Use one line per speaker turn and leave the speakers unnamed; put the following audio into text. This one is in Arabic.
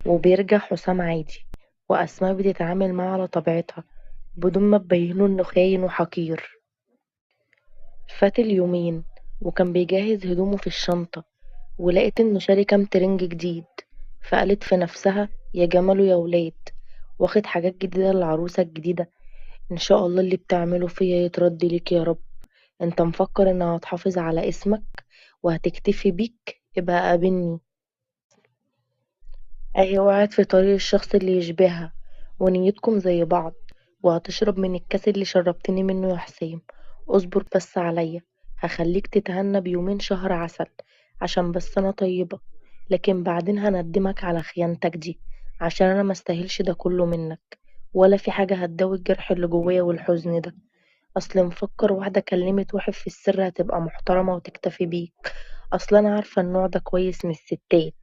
وبيرجع حسام عادي، وأسماء بتتعامل معاه على طبيعتها بدون ما تبينه إنه خاين وحقير. فات اليومين وكان بيجهز هدومه في الشنطة، ولقيت إنه شاري كام ترنج جديد، فقالت في نفسها يا جماله يا ولاد، واخد حاجات جديدة للعروسة الجديدة. إن شاء الله اللي بتعمله فيا يترد ليك يا رب. انت مفكر انها هتحافظ على اسمك وهتكتفي بيك؟ ابقى قابلني. اهي وقعت في طريق الشخص اللي يشبهها، ونيتكم زي بعض، وهتشرب من الكاس اللي شربتني منه يا حسين. اصبر بس عليا، هخليك تتهنى بيومين شهر عسل، عشان بس انا طيبة. لكن بعدين هندمك على خيانتك دي، عشان انا مستاهلش ده كله منك، ولا في حاجة هتداوي الجرح اللي جوايا والحزن ده. اصل مفكر واحدة كلمت واحد في السر هتبقى محترمة وتكتفي بيك؟ اصل انا عارفة النوع ده كويس من الستات.